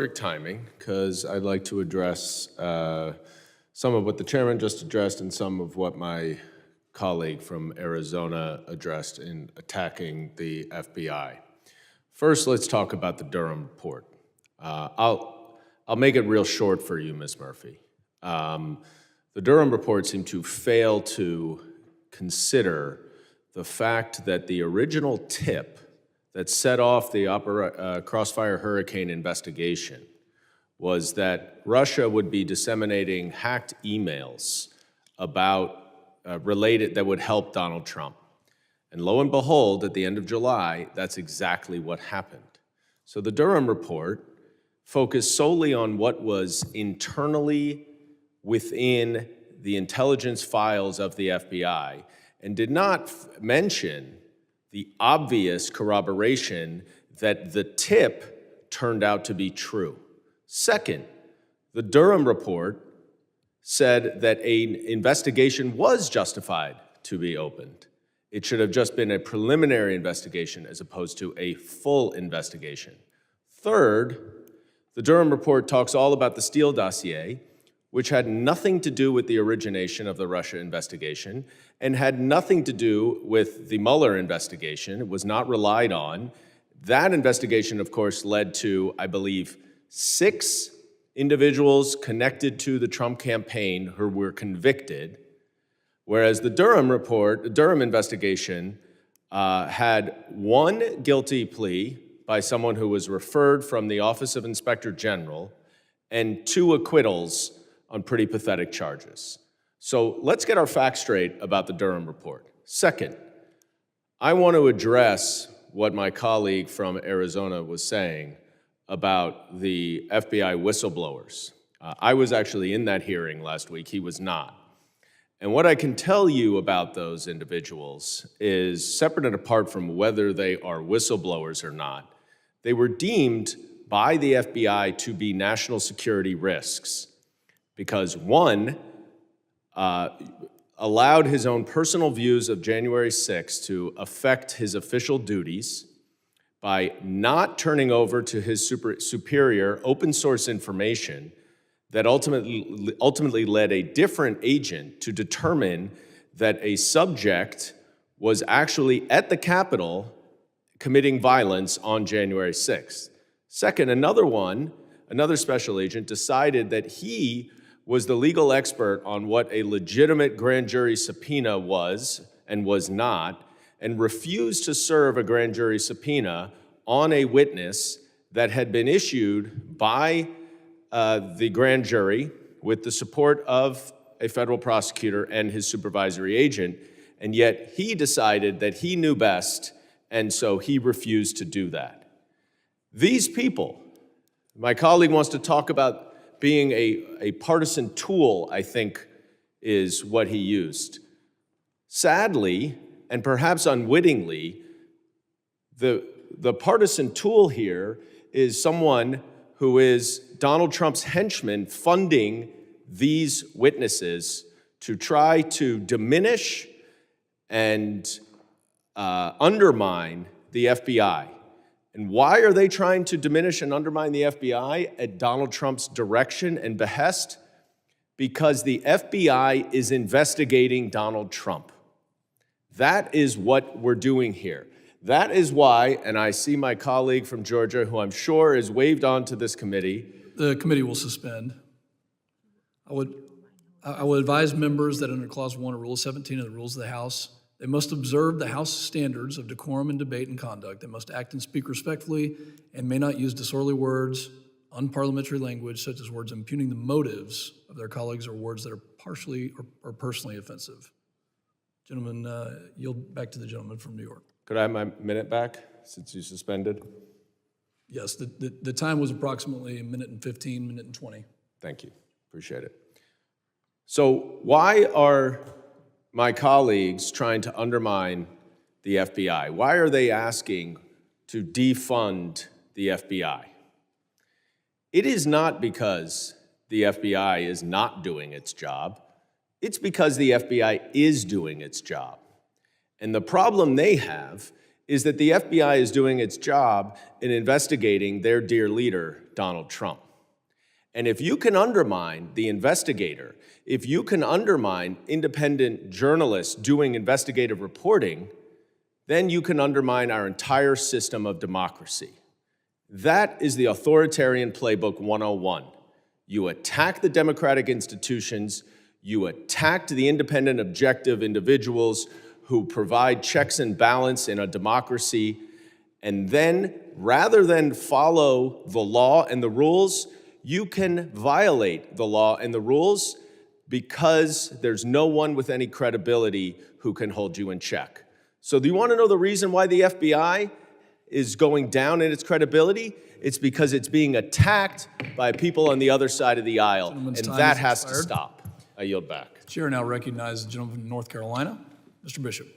Perfect timing, because I'd like to address some of what the chairman just addressed and some of what my colleague from Arizona addressed in attacking the FBI. First, let's talk about the Durham Report. I'll make it real short for you, Ms. Murphy. The Durham Report seemed to fail to consider the fact that the original tip that set off the Crossfire Hurricane investigation was that Russia would be disseminating hacked emails about related that would help Donald Trump. And lo and behold, at the end of July, that's exactly what happened. So the Durham Report focused solely on what was internally within the intelligence files of the FBI and did not mention the obvious corroboration that the tip turned out to be true. Second, the Durham Report said that an investigation was justified to be opened. It should have just been a preliminary investigation as opposed to a full investigation. Third, the Durham Report talks all about the Steele dossier, which had nothing to do with the origination of the Russia investigation and had nothing to do with the Mueller investigation. It was not relied on. That investigation, of course, led to, I believe, 6 individuals connected to the Trump campaign who were convicted, whereas the Durham Report, the Durham investigation, had 1 guilty plea by someone who was referred from the Office of Inspector General and 2 acquittals on pretty pathetic charges. So let's get our facts straight about the Durham Report. Second, I want to address what my colleague from Arizona was saying about the FBI whistleblowers. I was actually in that hearing last week. He was not. And what I can tell you about those individuals is, separate and apart from whether they are whistleblowers or not, they were deemed by the FBI to be national security risks because one allowed his own personal views of January 6th to affect his official duties by not turning over to his superior open source information that ultimately led a different agent to determine that a subject was actually at the Capitol committing violence on January 6th. Second, another special agent decided that he was the legal expert on what a legitimate grand jury subpoena was and was not, and refused to serve a grand jury subpoena on a witness that had been issued by the grand jury with the support of a federal prosecutor and his supervisory agent, and yet he decided that he knew best, and so he refused to do that. These people, my colleague wants to talk about being a partisan tool, I think, is what he used. Sadly, and perhaps unwittingly, the partisan tool here is someone who is Donald Trump's henchman funding these witnesses to try to diminish and undermine the FBI. And why are they trying to diminish and undermine the FBI at Donald Trump's direction and behest? Because the FBI is investigating Donald Trump. That is what we're doing here. That is why, and I see my colleague from Georgia, who I'm sure is waved on to this committee. The committee will suspend. I would advise members that under Clause 1 of Rule 17 of the Rules of the House, they must observe the House standards of decorum and debate and conduct. They must act and speak respectfully and may not use disorderly words, unparliamentary language, such as words impugning the motives of their colleagues or words that are partially or personally offensive. Gentlemen, yield back to the gentleman from New York. Could I have my minute back since you suspended? Yes, the time was approximately 1 minute and 15, 1 minute and 20. Thank you, appreciate it. So why are my colleagues trying to undermine the FBI? Why are they asking to defund the FBI? It is not because the FBI is not doing its job. It's because the FBI is doing its job. And the problem they have is that the FBI is doing its job in investigating their dear leader, Donald Trump. And if you can undermine the investigator, if you can undermine independent journalists doing investigative reporting, then you can undermine our entire system of democracy. That is the authoritarian playbook 101. You attack the democratic institutions, you attack the independent, objective individuals who provide checks and balance in a democracy, and then rather than follow the law and the rules, you can violate the law and the rules because there's no one with any credibility who can hold you in check. So do you want to know the reason why the FBI is going down in its credibility? It's because it's being attacked by people on the other side of the aisle, and that has to stop. I yield back. Chair now recognizes the gentleman from North Carolina, Mr. Bishop.